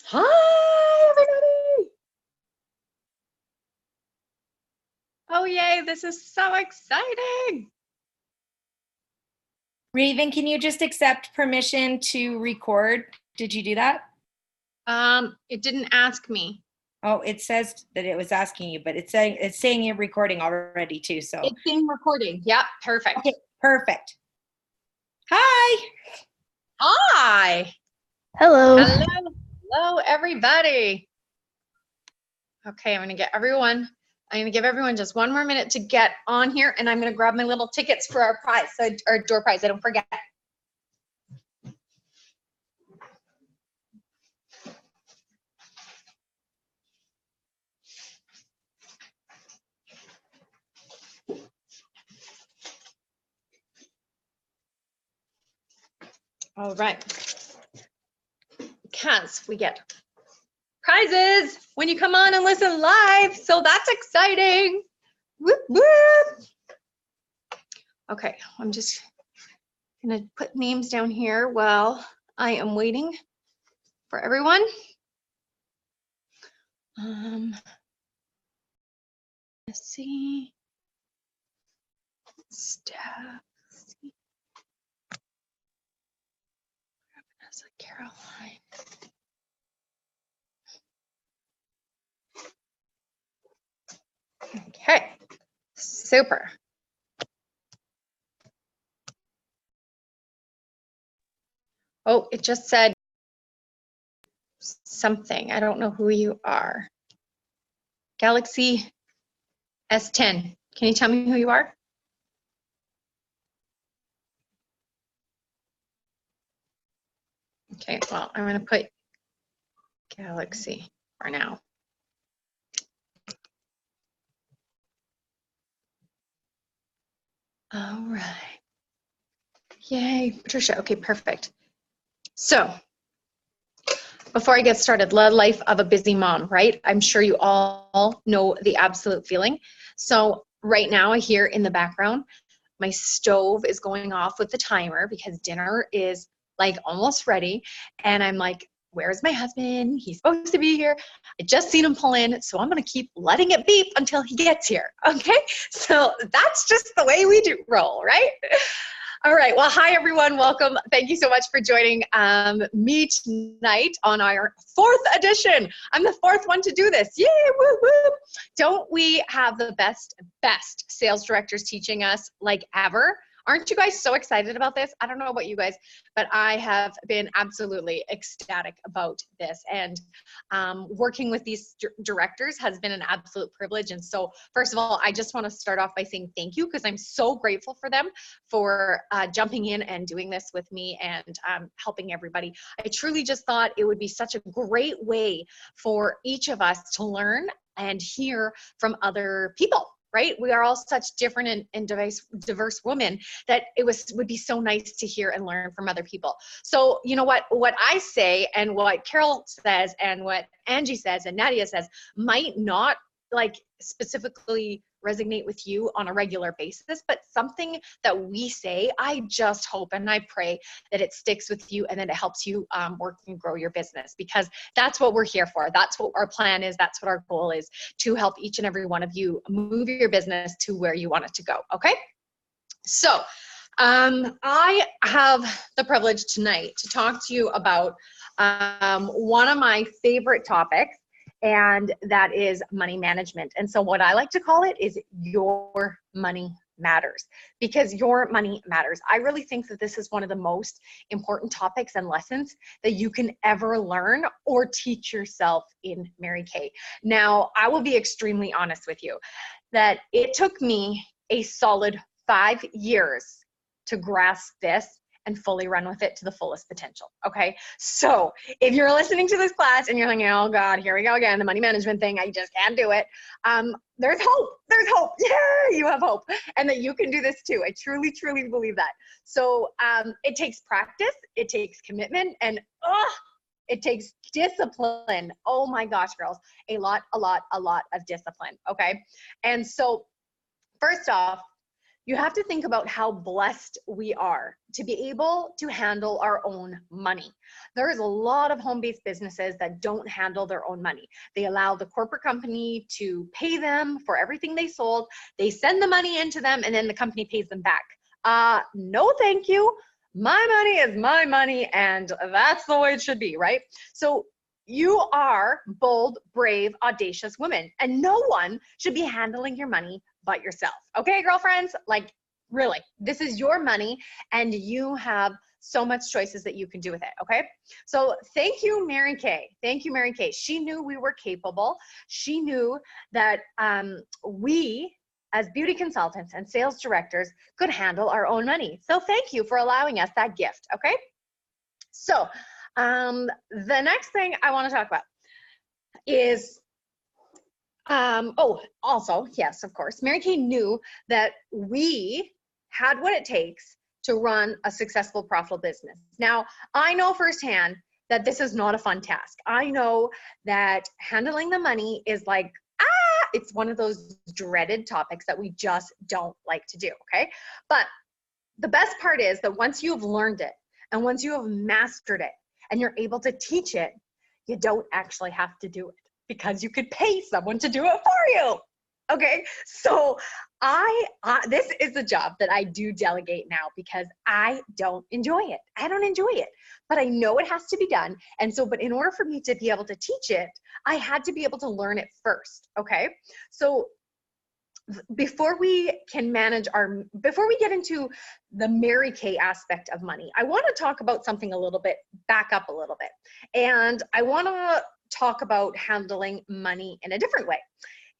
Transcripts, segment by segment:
Hi, everybody. Oh, yay, this is so exciting. Raven, can you just accept permission to record? Did you do that? It didn't ask me. Oh, it says that it was asking you, but it's saying you're recording already too. So It's being recording. Yep, perfect. okay, perfect. Hi. Hi. Hello. Hello, everybody. Okay, I'm gonna give everyone just one more minute to get on here, and I'm gonna grab my little tickets for our prize, our door prize. I don't forget. All right. Because we get prizes when you come on and listen live, so that's exciting. Whoop, whoop. Okay, I'm just gonna put names down here while I am waiting for everyone. Let's see. Steph. Caroline. Okay, super. Oh, it just said something. I don't know who you are. Galaxy S10. Can you tell me who you are? Okay, well, I'm going to put Galaxy for now. All right. Yay, Patricia. Okay, perfect. So, before I get started, the life of a busy mom, right? I'm sure you all know the absolute feeling. So, right now, I hear in the background, my stove is going off with the timer because dinner is like almost ready. And I'm like, where's my husband? He's supposed to be here. I just seen him pull in, so I'm gonna keep letting it beep until he gets here, okay? So that's just the way we do roll, right? All right, well, hi everyone, welcome. Thank you so much for joining me tonight on our 4th edition. I'm the 4th one to do this, yay, woo woo. Don't we have the best sales directors teaching us like ever? Aren't you guys so excited about this? I don't know about you guys, but I have been absolutely ecstatic about this. And working with these directors has been an absolute privilege. And so, first of all, I just want to start off by saying thank you because I'm so grateful for them for jumping in and doing this with me and helping everybody. I truly just thought it would be such a great way for each of us to learn and hear from other people. Right? We are all such different and diverse women that it would be so nice to hear and learn from other people. So, you know what I say and what Carol says and what Angie says and Nadia says might not like specifically resonate with you on a regular basis, but something that we say, I just hope and I pray that it sticks with you and that it helps you work and grow your business, because that's what we're here for. That's what our plan is. That's what our goal is, to help each and every one of you move your business to where you want it to go. Okay. So I have the privilege tonight to talk to you about one of my favorite topics, and that is money management. And so what I like to call it is your money matters, because your money matters. I really think that this is one of the most important topics and lessons that you can ever learn or teach yourself in Mary Kay. Now, I will be extremely honest with you that it took me a solid 5 years to grasp this and fully run with it to the fullest potential. Okay. So if you're listening to this class and you're thinking, oh God, here we go again, the money management thing, I just can't do it. There's hope. There's hope. Yeah, you have hope. And that you can do this too. I truly, truly believe that. So it takes practice, it takes commitment, and it takes discipline. Oh my gosh, girls, a lot of discipline. Okay. And so first off, you have to think about how blessed we are to be able to handle our own money. There's a lot of home-based businesses that don't handle their own money. They allow the corporate company to pay them for everything they sold. They send the money into them and then the company pays them back. No, thank you. My money is my money and that's the way it should be, right? So you are bold, brave, audacious women, and no one should be handling your money but yourself. Okay, girlfriends? Like, really, this is your money and you have so much choices that you can do with it, okay? So thank you, Mary Kay. Thank you, Mary Kay. She knew we were capable. She knew that we, as beauty consultants and sales directors, could handle our own money. So thank you for allowing us that gift, okay? So the next thing I want to talk about is, also, yes, of course, Mary Kay knew that we had what it takes to run a successful, profitable business. Now, I know firsthand that this is not a fun task. I know that handling the money is like, it's one of those dreaded topics that we just don't like to do, okay? But the best part is that once you've learned it and once you have mastered it and you're able to teach it, you don't actually have to do it because you could pay someone to do it for you. Okay, so this is a job that I do delegate now because I don't enjoy it. I don't enjoy it, but I know it has to be done. And so, but in order for me to be able to teach it, I had to be able to learn it first. Okay, so before we can before we get into the Mary Kay aspect of money, I want to talk about something a little bit, back up a little bit. And I want to talk about handling money in a different way.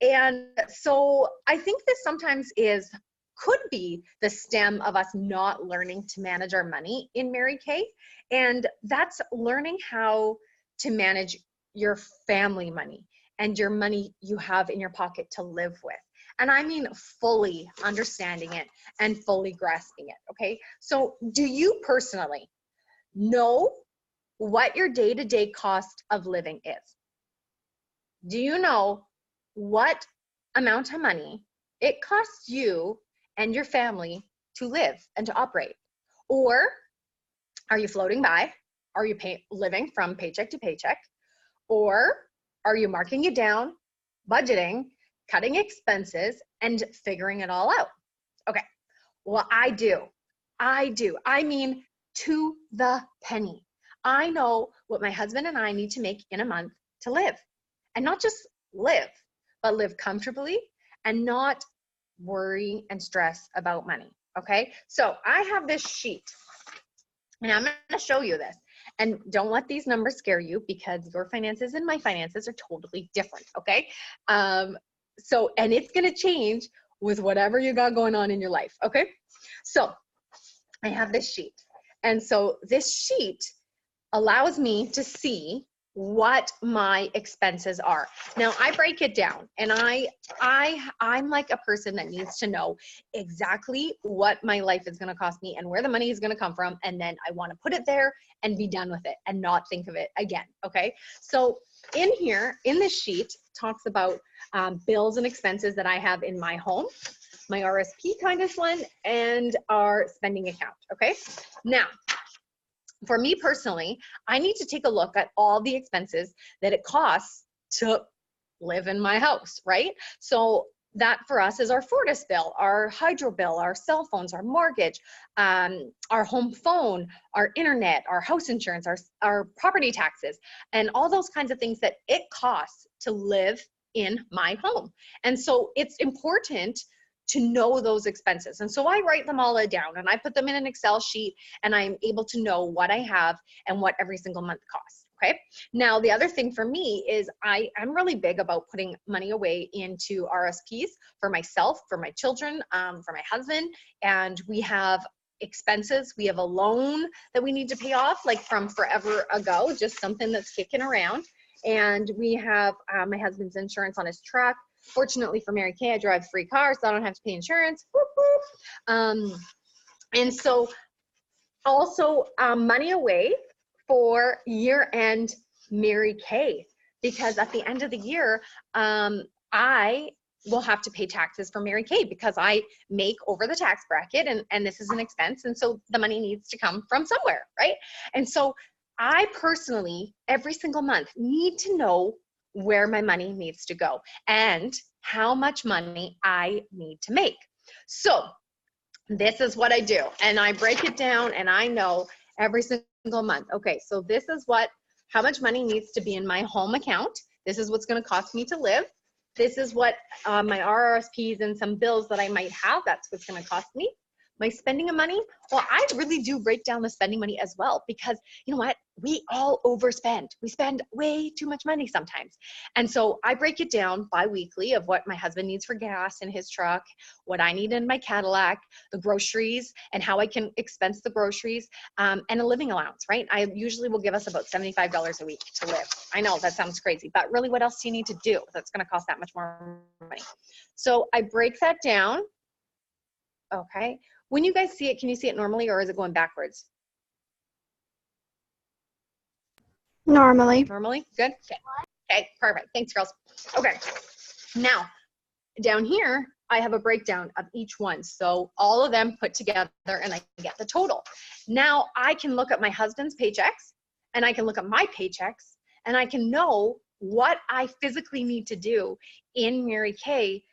And so I think this sometimes could be the stem of us not learning to manage our money in Mary Kay. And that's learning how to manage your family money and your money you have in your pocket to live with. And I mean fully understanding it and fully grasping it, okay? So do you personally know what your day-to-day cost of living is? Do you know what amount of money it costs you and your family to live and to operate? Or are you floating by? Are you living from paycheck to paycheck? Or are you marking it down, budgeting, cutting expenses, and figuring it all out? Okay, well, I do. I mean, to the penny. I know what my husband and I need to make in a month to live. And not just live, but live comfortably and not worry and stress about money, okay? So I have this sheet, and I'm gonna show you this. And don't let these numbers scare you because your finances and my finances are totally different, okay? And it's gonna change with whatever you got going on in your life, okay? So I have this sheet. And so this sheet allows me to see what my expenses are. Now I break it down, and I'm like a person that needs to know exactly what my life is going to cost me and where the money is going to come from, and then I want to put it there and be done with it and not think of it again. Okay, so in here, in this sheet, talks about bills and expenses that I have in my home, my RSP kind of one, and our spending account. Okay, now for me personally, I need to take a look at all the expenses that it costs to live in my house, right? So that for us is our Fortis bill, our hydro bill, our cell phones, our mortgage, our home phone, our internet, our house insurance, our property taxes, and all those kinds of things that it costs to live in my home. And so it's important to know those expenses. And so I write them all down and I put them in an Excel sheet, and I'm able to know what I have and what every single month costs. Okay. Now, the other thing for me is I'm really big about putting money away into RSPs for myself, for my children, for my husband. And we have expenses. We have a loan that we need to pay off, like from forever ago, just something that's kicking around. And we have my husband's insurance on his truck. Fortunately for Mary Kay, I drive a free car, so I don't have to pay insurance. Whoop, whoop. And so also money away for year-end Mary Kay, because at the end of the year, I will have to pay taxes for Mary Kay because I make over the tax bracket and this is an expense. And so the money needs to come from somewhere, right? And so I personally, every single month, need to know where my money needs to go and how much money I need to make. So this is what I do. And I break it down and I know every single month. Okay, so this is how much money needs to be in my home account. This is what's going to cost me to live. This is what my RRSPs and some bills that I might have, that's what's going to cost me. My spending of money, well, I really do break down the spending money as well because you know what? We all overspend. We spend way too much money sometimes. And so I break it down bi-weekly of what my husband needs for gas in his truck, what I need in my Cadillac, the groceries, and how I can expense the groceries, and a living allowance, right? I usually will give us about $75 a week to live. I know that sounds crazy, but really what else do you need to do that's going to cost that much more money? So I break that down. Okay. When you guys see it, can you see it normally or is it going backwards? Normally. Normally? Good? Okay. Okay, perfect. Thanks, girls. Okay. Now, down here, I have a breakdown of each one. So all of them put together and I get the total. Now I can look at my husband's paychecks and I can look at my paychecks and I can know what I physically need to do in Mary Kay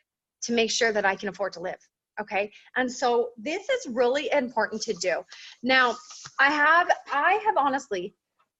to make sure that I can afford to live. Okay, and so this is really important to do. Now, I have honestly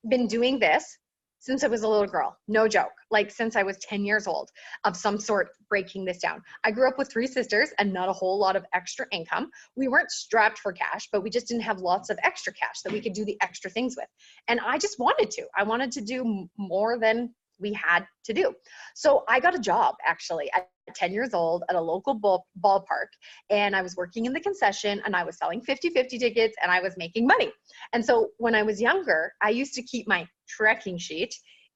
been doing this since I was a little girl, no joke, like since I was 10 years old of some sort, breaking this down. I grew up with 3 sisters and not a whole lot of extra income. We weren't strapped for cash, but we just didn't have lots of extra cash that we could do the extra things with. And I just wanted to. I wanted to do more than we had to do. So I got a job actually at 10 years old at a local ballpark, and I was working in the concession and I was selling 50-50 tickets and I was making money. And so when I was younger, I used to keep my trekking sheet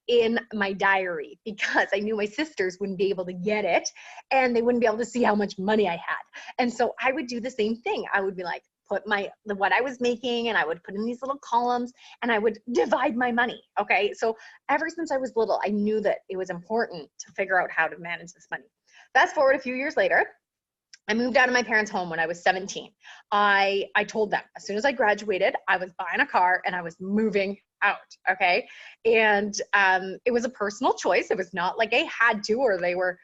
in my diary because I knew my sisters wouldn't be able to get it and they wouldn't be able to see how much money I had. And so I would do the same thing. I would be like, put what I was making and I would put in these little columns and I would divide my money. Okay. So ever since I was little, I knew that it was important to figure out how to manage this money. Fast forward a few years later, I moved out of my parents' home when I was 17. I told them as soon as I graduated, I was buying a car and I was moving out. Okay. And it was a personal choice. It was not like I had to, or they were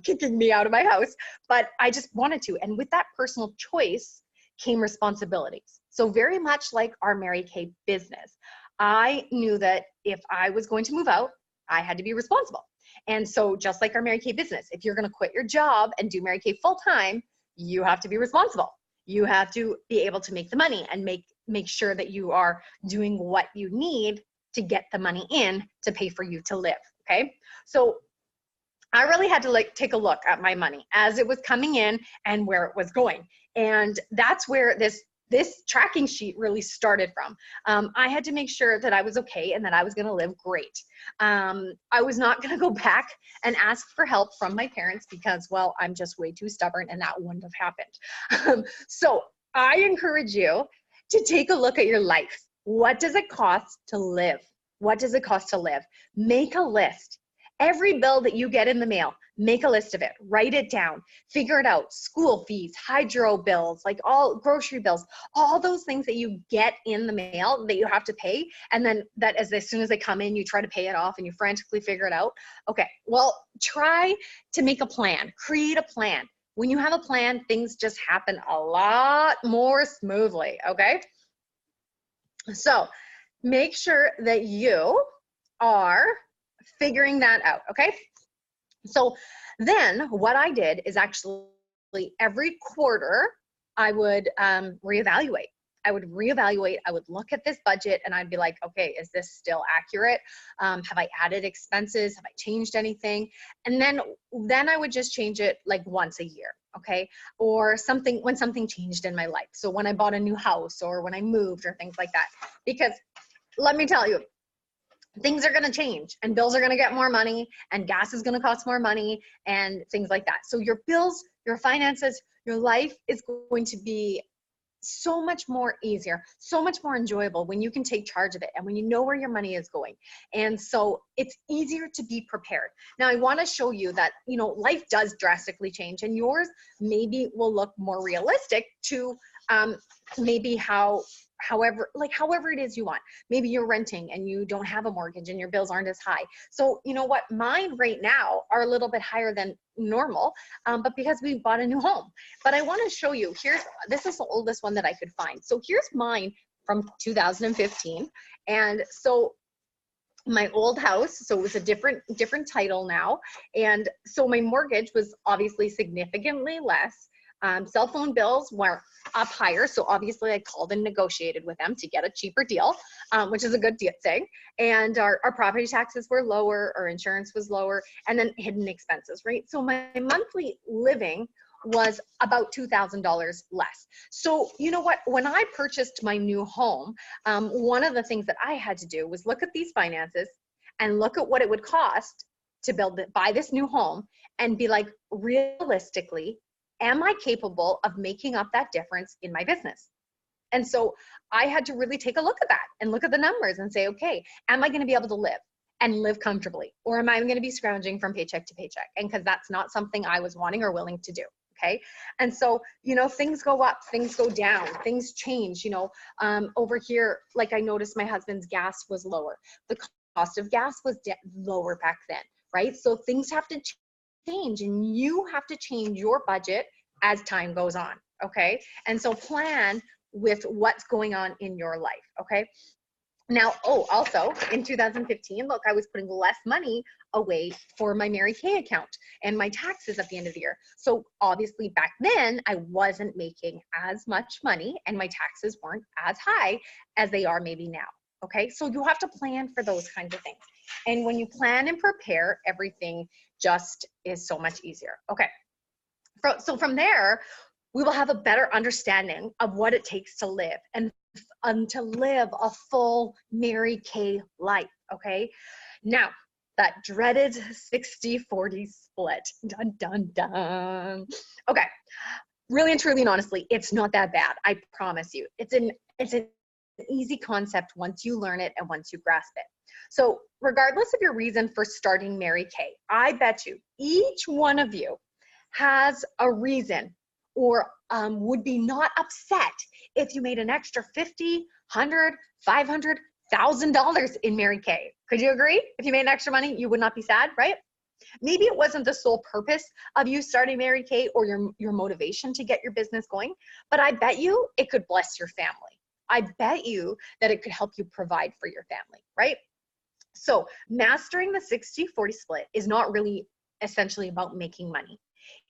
kicking me out of my house, but I just wanted to. And with that personal choice came responsibilities. So very much like our Mary Kay business, I knew that if I was going to move out, I had to be responsible. And so just like our Mary Kay business, if you're going to quit your job and do Mary Kay full time, you have to be responsible. You have to be able to make the money and make sure that you are doing what you need to get the money in to pay for you to live. Okay. So I really had to take a look at my money as it was coming in and where it was going. And that's where this tracking sheet really started from. I had to make sure that I was okay and that I was going to live great. I was not going to go back and ask for help from my parents because, well, I'm just way too stubborn and that wouldn't have happened. So I encourage you to take a look at your life. What does it cost to live? What does it cost to live? Make a list. Every bill that you get in the mail, make a list of it, write it down, figure it out, school fees, hydro bills, like all grocery bills, all those things that you get in the mail that you have to pay. And then that as soon as they come in, you try to pay it off and you frantically figure it out. Okay, well, try to make a plan, create a plan. When you have a plan, things just happen a lot more smoothly, okay? So make sure that you are figuring that out, okay? So then what I did is actually every quarter I would reevaluate. I would look at this budget and I'd be like, okay, is this still accurate? Have I added expenses? Have I changed anything? And then I would just change it like once a year, okay? Or when something changed in my life. So when I bought a new house or when I moved or things like that. Because let me tell you, things are going to change and bills are going to get more money and gas is going to cost more money and things like that. So your bills, your finances, your life is going to be so much more easier, so much more enjoyable when you can take charge of it and when you know where your money is going. And so it's easier to be prepared. Now, I want to show you that, you know, life does drastically change, and yours maybe will look more realistic to maybe however it is you want. Maybe you're renting and you don't have a mortgage and your bills aren't as high. So you know what, mine right now are a little bit higher than normal, but because we bought a new home. But I want to show you, this is the oldest one that I could find. So here's mine from 2015. And so my old house, so it was a different title now. And so my mortgage was obviously significantly less. Cell phone bills were up higher, so obviously I called and negotiated with them to get a cheaper deal, which is a good thing. And our property taxes were lower, our insurance was lower, and then hidden expenses, right? So my monthly living was about $2,000 less. So you know what, when I purchased my new home, one of the things that I had to do was look at these finances and look at what it would cost to buy this new home and be like, realistically, am I capable of making up that difference in my business? And so I had to really take a look at that and look at the numbers and say, okay, am I going to be able to live and live comfortably? Or am I going to be scrounging from paycheck to paycheck? And because that's not something I was wanting or willing to do. Okay. And so, you know, things go up, things go down, things change, you know, over here, like I noticed my husband's gas was lower. The cost of gas was lower back then, right? So things have to change, and you have to change your budget as time goes on. Okay. And so plan with what's going on in your life. Okay. Now, also in 2015, look, I was putting less money away for my Mary Kay account and my taxes at the end of the year. So obviously back then I wasn't making as much money and my taxes weren't as high as they are maybe now. Okay. So you have to plan for those kinds of things. And when you plan and prepare, everything just is so much easier. Okay. So from there, we will have a better understanding of what it takes to live and to live a full Mary Kay life, okay? Now, that dreaded 60-40 split, dun, dun, dun. Okay, really and truly and honestly, it's not that bad, I promise you. It's an easy concept once you learn it and once you grasp it. So regardless of your reason for starting Mary Kay, I bet you each one of you has a reason or would be not upset if you made an extra $50, $100, $500, $1,000 in Mary Kay. Could you agree? If you made extra money, you would not be sad, right? Maybe it wasn't the sole purpose of you starting Mary Kay or your motivation to get your business going, but I bet you it could bless your family. I bet you that it could help you provide for your family, right? So mastering the 60-40 split is not really essentially about making money.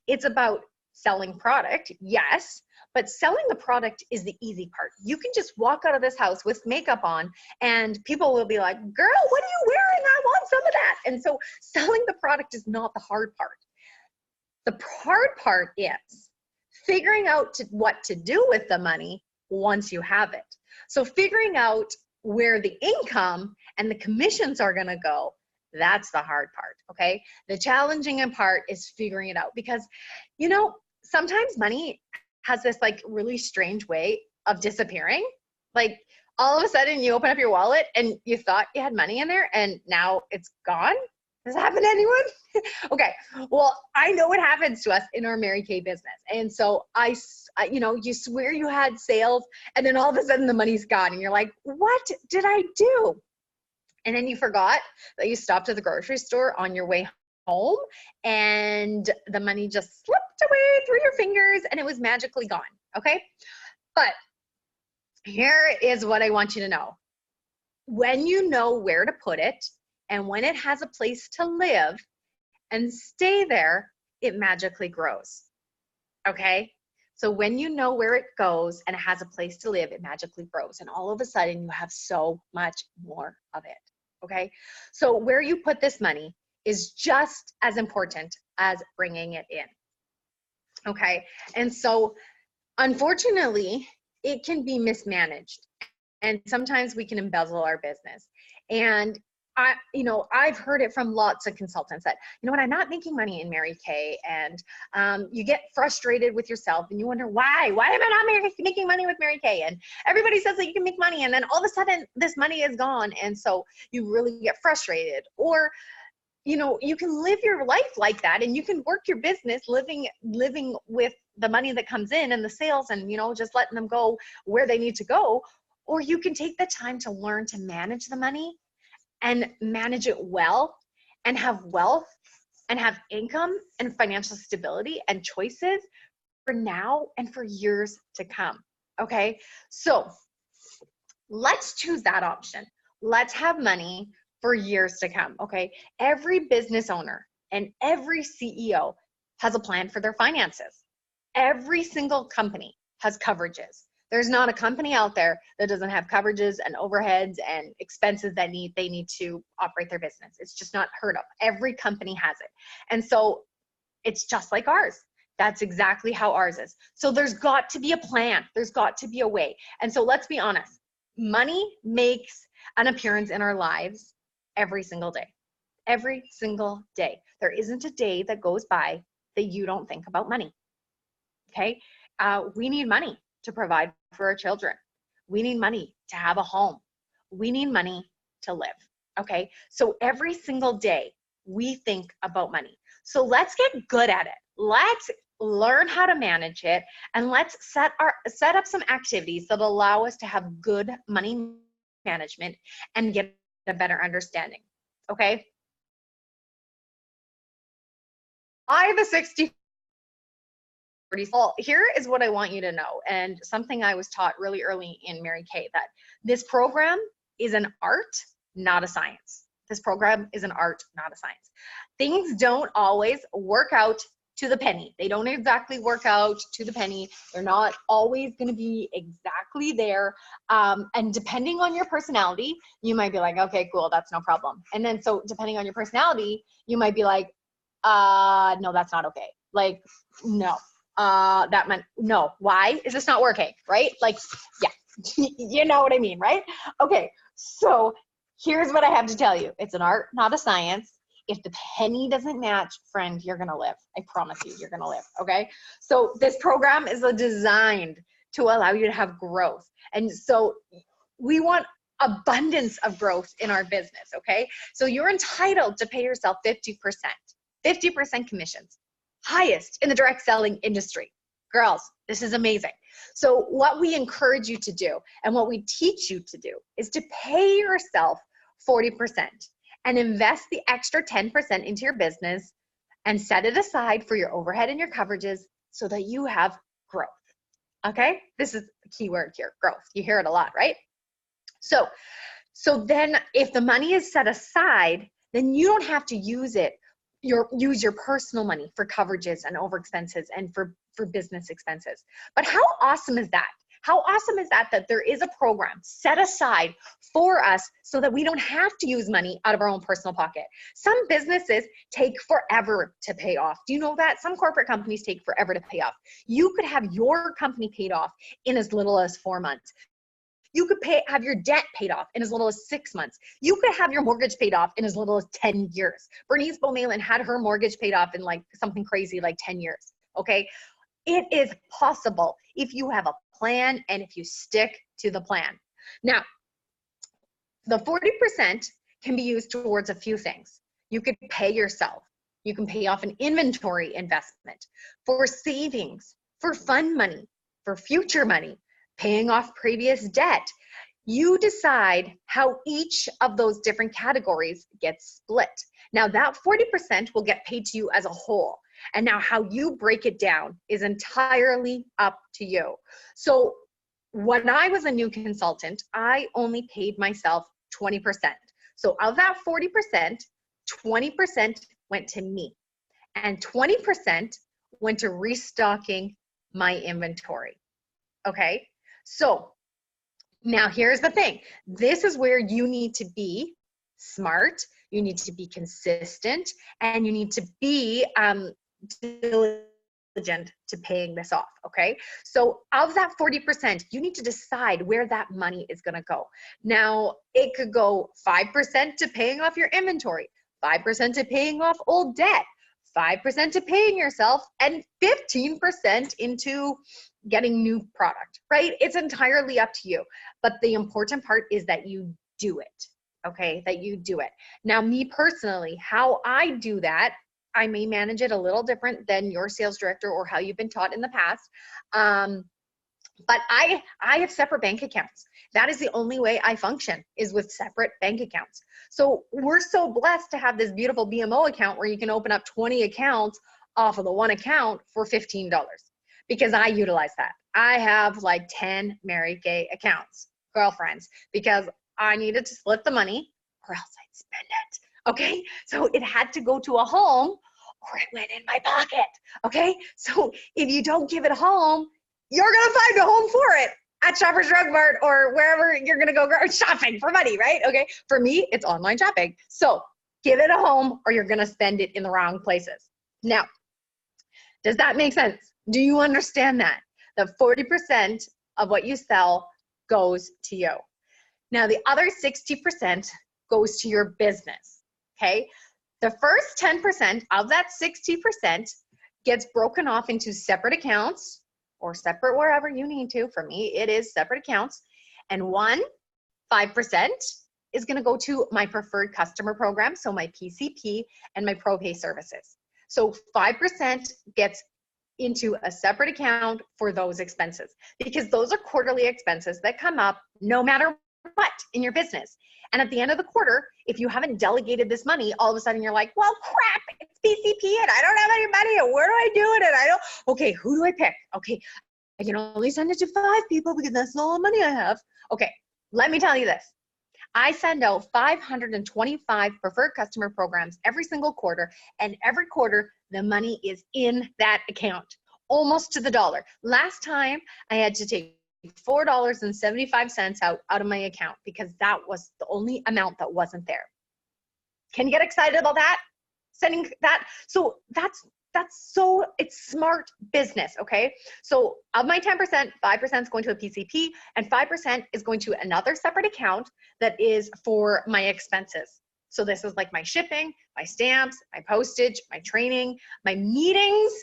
It's about selling product, yes, but selling the product is the easy part. You can just walk out of this house with makeup on and people will be like, girl, what are you wearing? I want some of that. And so selling the product is not the hard part. The hard part is figuring out what to do with the money once you have it. So figuring out where the income and the commissions are going to go, that's the hard part, okay? The challenging part is figuring it out because, you know, sometimes money has this like really strange way of disappearing. Like all of a sudden you open up your wallet and you thought you had money in there and now it's gone. Does that happen to anyone? Okay, well, I know what happens to us in our Mary Kay business. And so I, you know, you swear you had sales and then all of a sudden the money's gone and you're like, what did I do? And then you forgot that you stopped at the grocery store on your way home and the money just slipped away through your fingers and it was magically gone, okay? But here is what I want you to know. When you know where to put it and when it has a place to live and stay there, it magically grows, okay? So when you know where it goes and it has a place to live, it magically grows. And all of a sudden you have so much more of it, okay? So where you put this money is just as important as bringing it in, okay? And so unfortunately, it can be mismanaged. And sometimes we can embezzle our business. And I've heard it from lots of consultants that, you know what, I'm not making money in Mary Kay, and you get frustrated with yourself and you wonder why am I not making money with Mary Kay? And everybody says that you can make money, and then all of a sudden this money is gone, and so you really get frustrated. Or you can live your life like that, and you can work your business living with the money that comes in and the sales, and just letting them go where they need to go. Or you can take the time to learn to manage the money and manage it well, and have wealth and have income and financial stability and choices for now and for years to come. Okay, so let's choose that option. Let's have money for years to come. Okay, every business owner and every CEO has a plan for their finances. Every single company has coverages. There's not a company out there that doesn't have coverages and overheads and expenses that they need to operate their business. It's just not heard of. Every company has it. And so it's just like ours. That's exactly how ours is. So there's got to be a plan. There's got to be a way. And so let's be honest. Money makes an appearance in our lives every single day. Every single day. There isn't a day that goes by that you don't think about money. Okay? We need money to provide for our children. We need money to have a home. We need money to live. Okay, so every single day we think about money. So let's get good at it. Let's learn how to manage it, and let's set up some activities that allow us to have good money management and get a better understanding. Okay, I the 60. Well, here is what I want you to know, and something I was taught really early in Mary Kay, that this program is an art, not a science. This program is an art, not a science. Things don't always work out to the penny. They don't exactly work out to the penny. They're not always going to be exactly there. And depending on your personality, you might be like, okay, cool, that's no problem. And then so depending on your personality, you might be like, no, that's not okay. Like, no. That meant no. Why is this not working? Right? Like, yeah, you know what I mean, right? Okay, so here's what I have to tell you. It's an art, not a science. If the penny doesn't match, friend, you're gonna live. I promise you, you're gonna live. Okay, so this program is designed to allow you to have growth, and so we want abundance of growth in our business. Okay, so you're entitled to pay yourself 50% commissions. Highest in the direct selling industry. Girls, this is amazing. So what we encourage you to do and what we teach you to do is to pay yourself 40% and invest the extra 10% into your business and set it aside for your overhead and your coverages so that you have growth. Okay? This is the key word here, growth. You hear it a lot, right? So then if the money is set aside, then you don't have to use your personal money for coverages and over expenses and for business expenses. But how awesome is that? How awesome is that there is a program set aside for us so that we don't have to use money out of our own personal pocket. Some businesses take forever to pay off. Do you know that? Some corporate companies take forever to pay off. You could have your company paid off in as little as 4 months. You could have your debt paid off in as little as 6 months. You could have your mortgage paid off in as little as 10 years. Bernice Bowmalen had her mortgage paid off in like something crazy like 10 years, okay? It is possible if you have a plan and if you stick to the plan. Now, the 40% can be used towards a few things. You could pay yourself. You can pay off an inventory investment, for savings, for fund money, for future money, paying off previous debt. You decide how each of those different categories gets split. Now that 40% will get paid to you as a whole. And now how you break it down is entirely up to you. So when I was a new consultant, I only paid myself 20%. So of that 40%, 20% went to me and 20% went to restocking my inventory. Okay? So now here's the thing. This is where you need to be smart, you need to be consistent, and you need to be diligent to paying this off, okay? So of that 40%, you need to decide where that money is gonna go. Now, it could go 5% to paying off your inventory, 5% to paying off old debt, 5% to paying yourself, and 15% into getting new product, right? It's entirely up to you. But the important part is that you do it, okay? That you do it. Now, me personally, how I do that, I may manage it a little different than your sales director or how you've been taught in the past. But I have separate bank accounts. That is the only way I function, is with separate bank accounts. So we're so blessed to have this beautiful BMO account where you can open up 20 accounts off of the one account for $15, because I utilize that. I have like 10 Mary Kay accounts, girlfriends, because I needed to split the money or else I'd spend it. Okay, so it had to go to a home or it went in my pocket. Okay, so if you don't give it home, you're gonna find a home for it at Shoppers Drug Mart or wherever you're gonna go shopping for money, right? Okay, for me, it's online shopping. So give it a home or you're gonna spend it in the wrong places. Now, does that make sense? Do you understand that? The 40% of what you sell goes to you. Now, the other 60% goes to your business, okay? The first 10% of that 60% gets broken off into separate accounts or separate wherever you need to. For me, it is separate accounts. And 5% is gonna go to my preferred customer program, so my PCP and my ProPay services. So 5% gets into a separate account for those expenses, because those are quarterly expenses that come up no matter what in your business. And at the end of the quarter, if you haven't delegated this money, all of a sudden you're like, well, crap, it's PCP and I don't have any money and where do I do it? And I don't, okay, who do I pick? Okay, I can only send it to 5 people because that's all the money I have. Okay, let me tell you this. I send out 525 preferred customer programs every single quarter, and every quarter the money is in that account, almost to the dollar. Last time I had to take $4.75 out of my account because that was the only amount that wasn't there. Can you get excited about that? Sending that, so it's smart business, okay? So of my 10%, 5% is going to a PCP and 5% is going to another separate account that is for my expenses. So this is like my shipping, my stamps, my postage, my training, my meetings,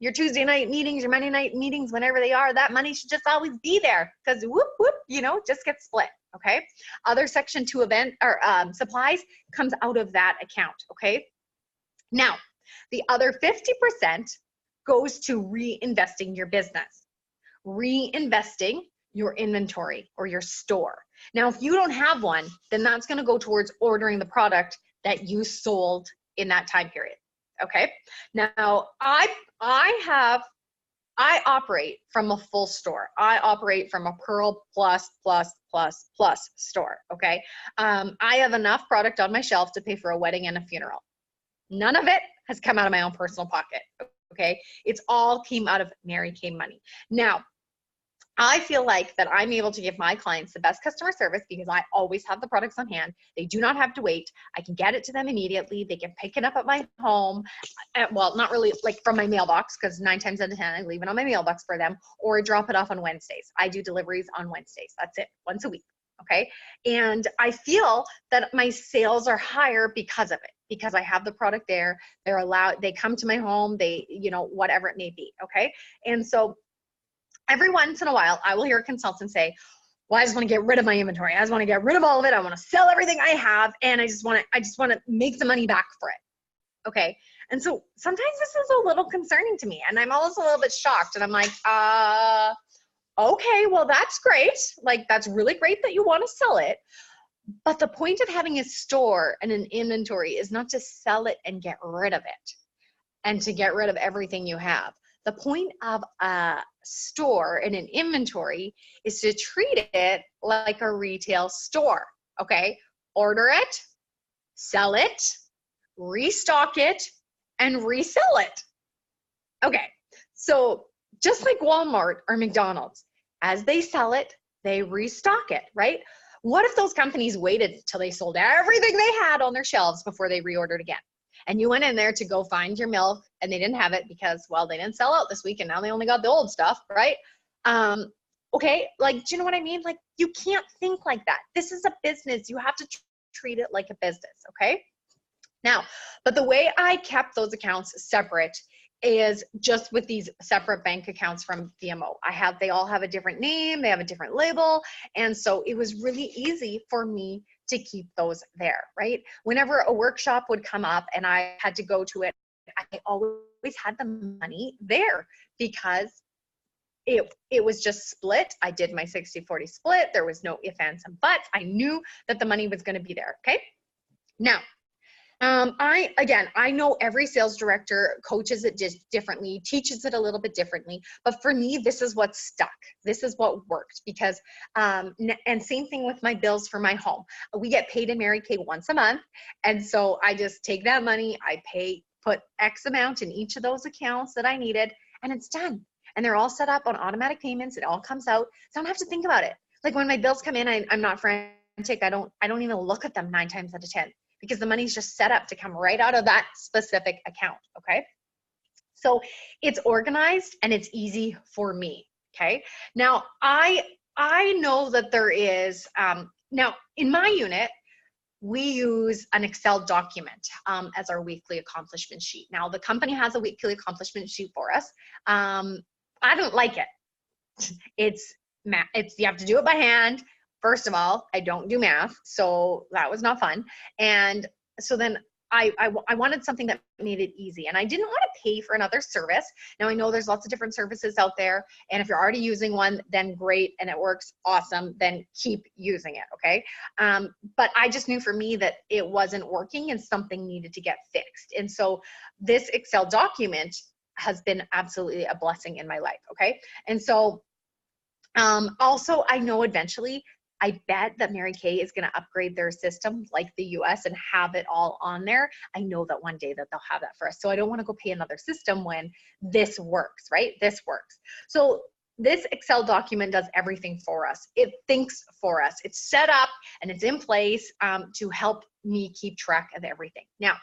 your Tuesday night meetings, your Monday night meetings, whenever they are, that money should just always be there because whoop, whoop, you know, just gets split, okay? Other Section 2 event or supplies comes out of that account, okay? Now, the other 50% goes to reinvesting your business, reinvesting your inventory or your store. Now, if you don't have one, then that's going to go towards ordering the product that you sold in that time period. Okay. Now, I operate from a full store. I operate from a Pearl plus store. Okay. I have enough product on my shelf to pay for a wedding and a funeral. None of it has come out of my own personal pocket, okay? It's all came out of Mary Kay money. Now, I feel like that I'm able to give my clients the best customer service because I always have the products on hand. They do not have to wait. I can get it to them immediately. They can pick it up at my home. Well, not really like from my mailbox because 9 times out of 10, I leave it on my mailbox for them or drop it off on Wednesdays. I do deliveries on Wednesdays. That's it, once a week, okay? And I feel that my sales are higher because of it. Because I have the product there, they come to my home, you know, whatever it may be, okay? And so every once in a while, I will hear a consultant say, well, I just want to get rid of my inventory. I just want to get rid of all of it. I want to sell everything I have, and I just want to make the money back for it, okay? And so sometimes this is a little concerning to me, and I'm also a little bit shocked, and I'm like, okay, well, that's great. Like, that's really great that you want to sell it. But the point of having a store and an inventory is not to sell it and get rid of it and to get rid of everything you have. The point of a store and an inventory is to treat it like a retail store, okay? Order it, sell it, restock it, and resell it. Okay, so just like Walmart or McDonald's, as they sell it, they restock it, right? What if those companies waited till they sold everything they had on their shelves before they reordered again? and you went in there to go find your milk and they didn't have it because, well, they didn't sell out this week and now they only got the old stuff, right? Okay, like, do you know what I mean? Like, you can't think like that. This is a business. You have to treat it like a business, okay? Now, but the way I kept those accounts separate is just with these separate bank accounts from VMO. They all have a different name, they have a different label, and so it was really easy for me to keep those there, right? Whenever a workshop would come up and I had to go to it, I always had the money there because it was just split. I did my 60-40 split. There was no ifs, ands, and buts. I knew that the money was going to be there, okay? Now, I know every sales director coaches it just differently, teaches it a little bit differently, but for me, this is what stuck. This is what worked because, and same thing with my bills for my home. We get paid in Mary Kay once a month. And so I just take that money, put X amount in each of those accounts that I needed, and it's done. And they're all set up on automatic payments. It all comes out. So I don't have to think about it. Like when my bills come in, I'm not frantic. I don't even look at them 9 times out of 10 because the money's just set up to come right out of that specific account. Okay. So it's organized and it's easy for me. Okay. Now I know that there is, now in my unit, we use an Excel document as our weekly accomplishment sheet. Now the company has a weekly accomplishment sheet for us. I don't like it. It's you have to do it by hand. First of all, I don't do math, so that was not fun. And so then I wanted something that made it easy, and I didn't want to pay for another service. Now I know there's lots of different services out there, and if you're already using one, then great, and it works awesome, then keep using it, okay? But I just knew for me that it wasn't working and something needed to get fixed. And so this Excel document has been absolutely a blessing in my life, okay? And so also I know eventually, I bet that Mary Kay is going to upgrade their system like the US and have it all on there. I know that one day that they'll have that for us. So I don't want to go pay another system when this works, right? This works. So this Excel document does everything for us. It thinks for us. It's set up and it's in place to help me keep track of everything. Now,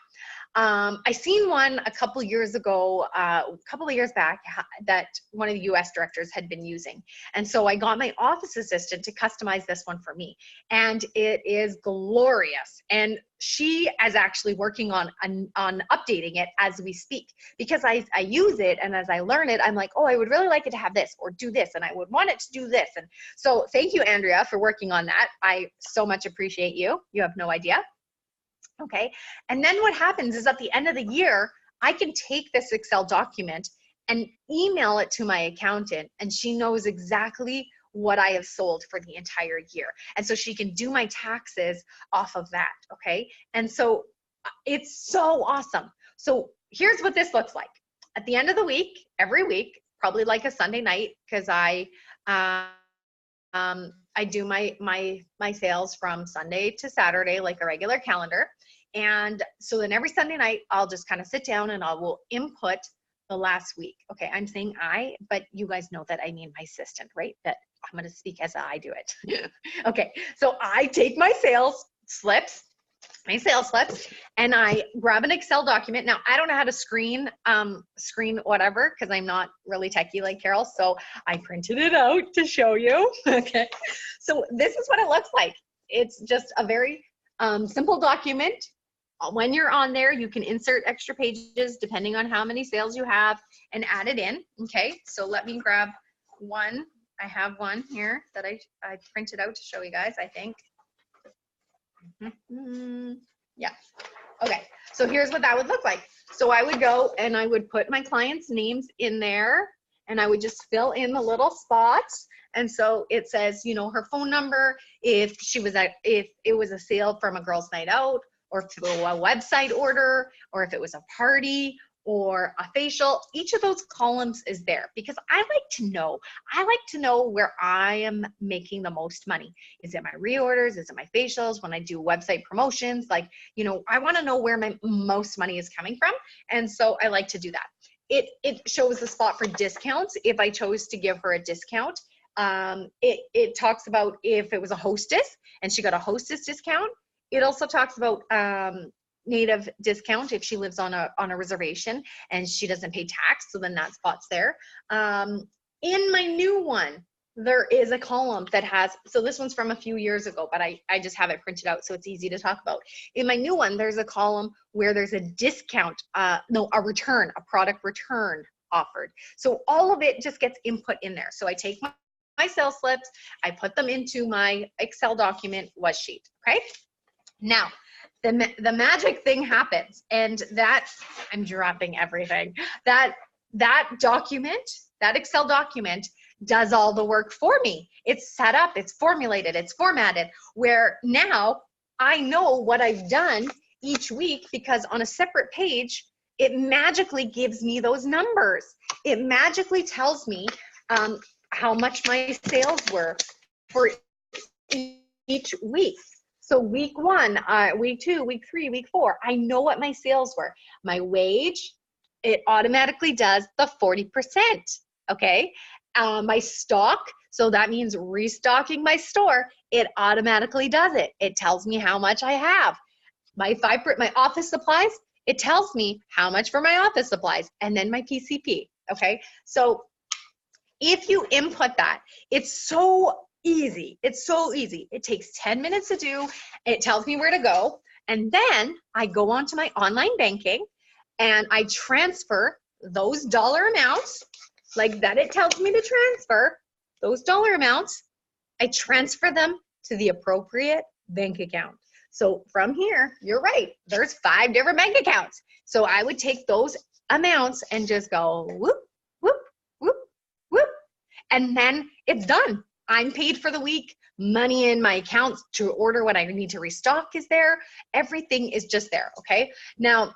I seen one a couple years ago, a couple of years back, that one of the US directors had been using. And so I got my office assistant to customize this one for me. And it is glorious. And she is actually working on updating it as we speak, because I use it, and as I learn it, I'm like, oh, I would really like it to have this or do this, and I would want it to do this. And so thank you, Andrea, for working on that. I so much appreciate you. You have no idea. Okay, and then what happens is at the end of the year, I can take this Excel document and email it to my accountant, and she knows exactly what I have sold for the entire year. And so she can do my taxes off of that, okay? And so it's so awesome. So here's what this looks like. At the end of the week, every week, probably like a Sunday night, because I do my sales from Sunday to Saturday, like a regular calendar. And so then every Sunday night, I'll just kind of sit down and I will input the last week. Okay, I'm saying I, but you guys know that I mean my assistant, right? That I'm going to speak as I do it. Okay, so I take my sales slips, and I grab an Excel document. Now, I don't know how to screen whatever, because I'm not really techie like Carol, so I printed it out to show you. Okay, so this is what it looks like. It's just a very simple document. When you're on there, you can insert extra pages depending on how many sales you have and add it in. Okay, so let me grab one. I have one here that I printed out to show you guys, I think. Yeah. Okay, so here's what that would look like. So I would go and I would put my clients' names in there, and I would just fill in the little spots. And so it says, you know, her phone number, if it was a sale from a girls' night out, or if it was a website order, or if it was a party or a facial. Each of those columns is there because I like to know where I am making the most money. Is it my reorders? Is it my facials? When I do website promotions, like, you know, I want to know where my most money is coming from. And so I like to do that. It shows the spot for discounts if I chose to give her a discount. It talks about if it was a hostess and she got a hostess discount. It also talks about native discount if she lives on a reservation and she doesn't pay tax, so then that spot's there. In my new one, there is a column that has, so this one's from a few years ago, but I just have it printed out so it's easy to talk about. In my new one, there's a column where there's a discount, a return, a product return offered. So all of it just gets input in there. So I take my sales slips, I put them into my Excel document was sheet, okay? Now, the magic thing happens, and that, I'm dropping everything, that document, that Excel document does all the work for me. It's set up, it's formulated, it's formatted, where now I know what I've done each week because on a separate page, it magically gives me those numbers. It magically tells me how much my sales were for each week. So week 1, week 2, week 3, week 4, I know what my sales were. My wage, it automatically does the 40%, okay? My stock, so that means restocking my store, it automatically does it. It tells me how much I have. My office supplies, it tells me how much for my office supplies, and then my PCP, okay? So if you input that, it's so easy. It's so easy. It takes 10 minutes to do. It tells me where to go. And then I go onto my online banking and I transfer those dollar amounts like that. It tells me to transfer those dollar amounts. I transfer them to the appropriate bank account. So from here, you're right. There's 5 different bank accounts. So I would take those amounts and just go whoop, whoop, whoop, whoop. And then it's done. I'm paid for the week. Money in my accounts to order what I need to restock is there. Everything is just there, okay? Now,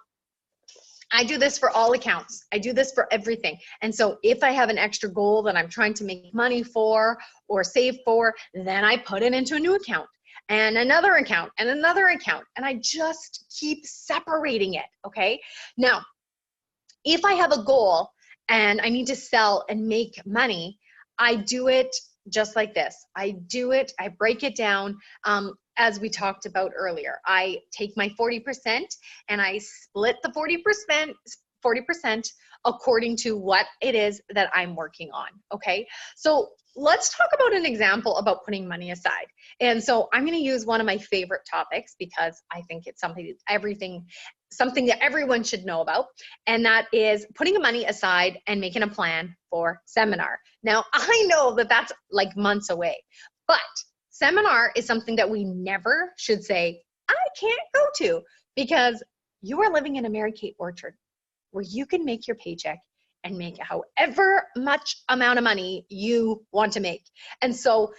I do this for all accounts. I do this for everything. And so if I have an extra goal that I'm trying to make money for or save for, then I put it into a new account and another account and another account. And I just keep separating it, okay? Now, if I have a goal and I need to sell and make money, I do it just like this. I break it down as we talked about earlier. I take my 40% and I split the 40% according to what it is that I'm working on, okay? So let's talk about an example about putting money aside. And so I'm gonna use one of my favorite topics because I think it's something that everyone should know about, and that is putting money aside and making a plan for seminar. Now, I know that that's like months away, but seminar is something that we never should say, I can't go to, because you are living in a Mary Kate orchard where you can make your paycheck and make however much amount of money you want to make. And so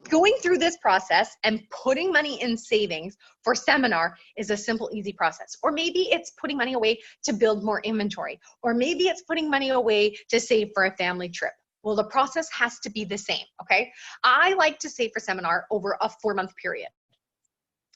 going through this process and putting money in savings for seminar is a simple, easy process. Or maybe it's putting money away to build more inventory. Or maybe it's putting money away to save for a family trip. Well, the process has to be the same, okay? I like to save for seminar over a 4-month period.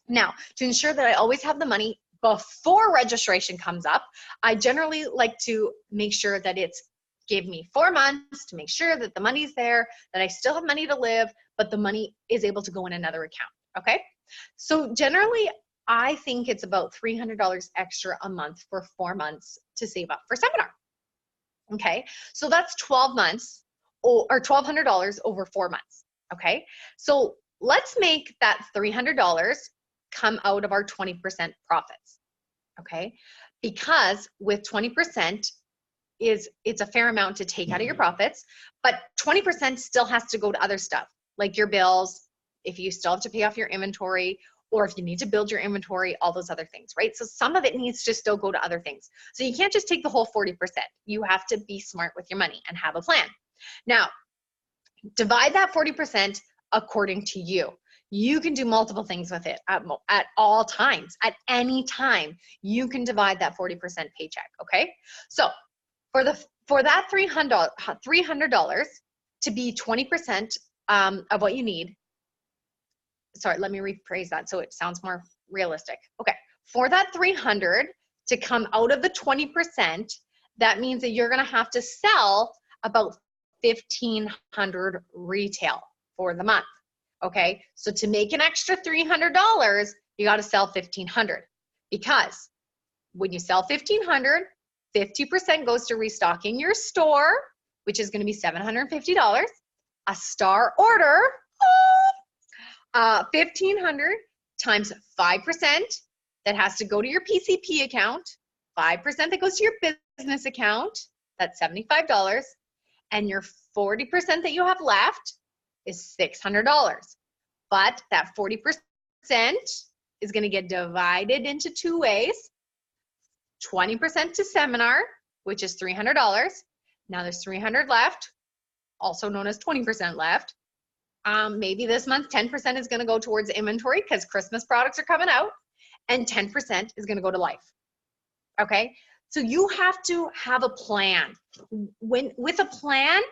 Now, to ensure that I always have the money before registration comes up, I generally like to make sure that it's give me 4 months to make sure that the money's there, that I still have money to live, but the money is able to go in another account, okay? So generally, I think it's about $300 extra a month for 4 months to save up for seminar, okay? So that's 12 months, or $1,200 over 4 months, okay? So let's make that $300 come out of our 20% profits, okay? Because with 20%, it's a fair amount to take out of your profits, but 20% still has to go to other stuff, like your bills, if you still have to pay off your inventory, or if you need to build your inventory, all those other things, right? So some of it needs to still go to other things. So you can't just take the whole 40%. You have to be smart with your money and have a plan. Now, divide that 40% according to you. You can do multiple things with it at all times. At any time, you can divide that 40% paycheck, okay? So for that $300 to be 20% of what you need, sorry, let me rephrase that so it sounds more realistic. Okay, for that 300 to come out of the 20%, that means that you're gonna have to sell about 1,500 retail for the month, okay? So to make an extra $300, you gotta sell 1,500. Because when you sell 1,500, 50% goes to restocking your store, which is going to be $750. A star order, 1,500 times 5% that has to go to your PCP account, 5% that goes to your business account, that's $75, and your 40% that you have left is $600. But that 40% is going to get divided into two ways. 20% to seminar, which is $300. Now there's $300 left, also known as 20% left. Maybe this month 10% is going to go towards inventory because Christmas products are coming out, and 10% is going to go to life. Okay, so you have to have a plan. With a plan,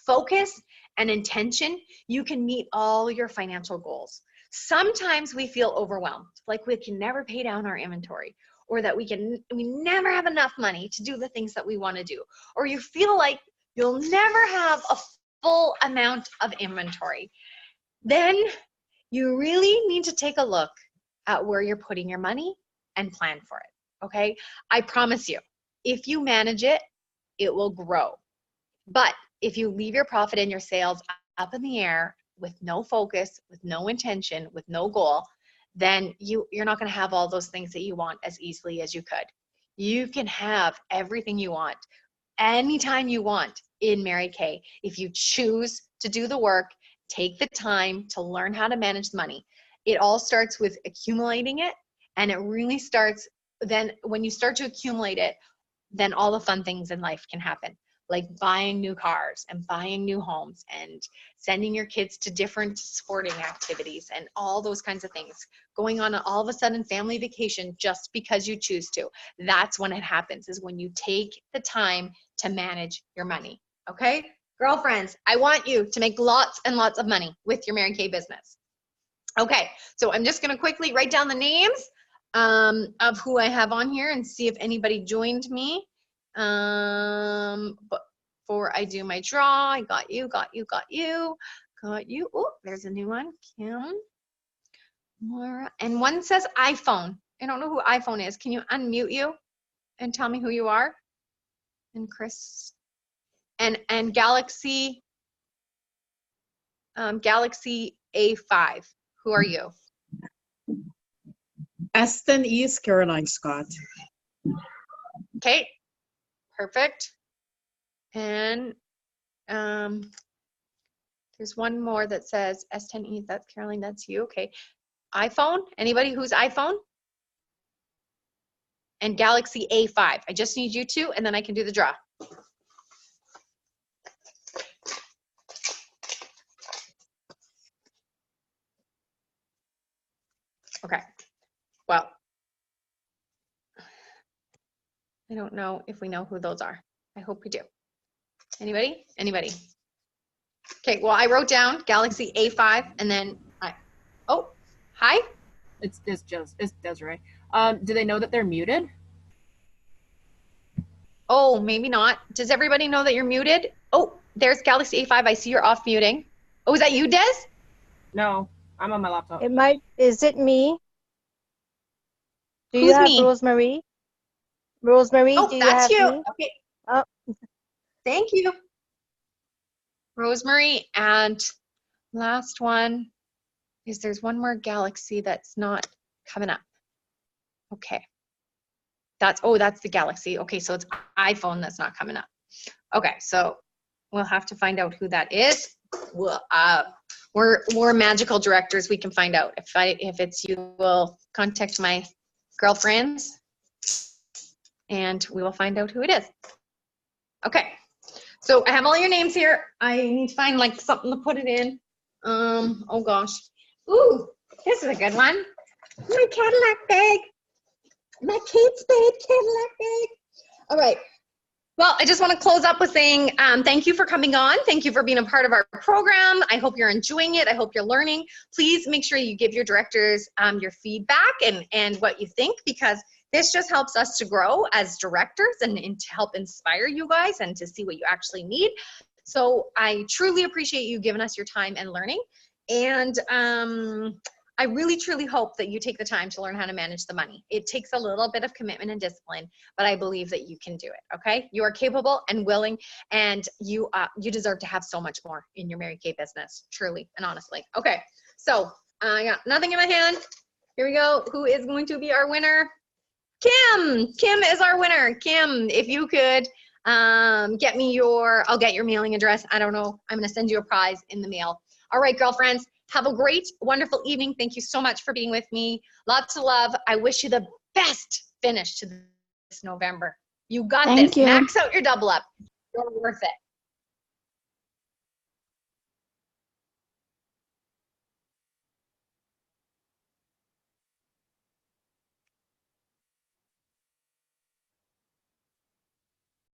focus, and intention, you can meet all your financial goals. Sometimes we feel overwhelmed, like we can never pay down our inventory, or that we never have enough money to do the things that we want to do, or you feel like you'll never have a full amount of inventory. Then you really need to take a look at where you're putting your money and plan for it, okay? I promise you, if you manage it, it will grow. But if you leave your profit and your sales up in the air with no focus, with no intention, with no goal, then you're not going to have all those things that you want as easily as you could. You can have everything you want anytime you want in Mary Kay if you choose to do the work, take the time to learn how to manage money. It all starts with accumulating it, and it really starts then when you start to accumulate it, then all the fun things in life can happen, like buying new cars and buying new homes and sending your kids to different sporting activities and all those kinds of things. Going on all of a sudden family vacation just because you choose to. That's when it happens, is when you take the time to manage your money, okay? Girlfriends, I want you to make lots and lots of money with your Mary Kay business. Okay, so I'm just gonna quickly write down the names of who I have on here and see if anybody joined me. But before I do my draw, I got you. Oh, there's a new one. Kim, Laura, and one says iPhone. I don't know who iPhone is. Can you unmute you and tell me who you are? And Chris, and Galaxy, Galaxy A5. Who are you? Aston East Caroline Scott. Okay, perfect. And there's one more that says S10E. That's Caroline. That's you. Okay. iPhone. Anybody who's iPhone? And Galaxy A5. I just need you two, and then I can do the draw. Okay. Well, I don't know if we know who those are. I hope we do. Anybody? Anybody? Okay, well, I wrote down Galaxy A5, and then oh, hi. It's Desiree. Do they know that they're muted? Oh, maybe not. Does everybody know that you're muted? Oh, there's Galaxy A5. I see you're off muting. Oh, is that you, Des? No, I'm on my laptop. Is it me? Do Who's you have me? Rosemary? Rosemary, Oh, do you that's have you. me? Okay. Oh. Thank you. Rosemary, and last one is there's one more Galaxy that's not coming up. Okay. That's the Galaxy. Okay, so it's iPhone that's not coming up. Okay, so we'll have to find out who that is. We're magical directors. We can find out. If it's you, we'll contact my girlfriends and we will find out who it is. Okay, so I have all your names here. I need to find like something to put it in. Oh gosh. Ooh, this is a good one. My Cadillac bag. My Kate Spade Cadillac bag. All right. Well, I just want to close up with saying thank you for coming on. Thank you for being a part of our program. I hope you're enjoying it. I hope you're learning. Please make sure you give your directors your feedback and what you think, because this just helps us to grow as directors and to help inspire you guys and to see what you actually need. So I truly appreciate you giving us your time and learning. And I really truly hope that you take the time to learn how to manage the money. It takes a little bit of commitment and discipline, but I believe that you can do it. Okay, you are capable and willing, and you deserve to have so much more in your Mary Kay business, truly and honestly. Okay, so I got nothing in my hand. Here we go. Who is going to be our winner? Kim. Kim is our winner. Kim, if you could get me I'll get your mailing address. I don't know. I'm going to send you a prize in the mail. All right, girlfriends, have a great, wonderful evening. Thank you so much for being with me. Lots of love. I wish you the best finish to this November. You got Thank this. you. Max out your double up. You're worth it.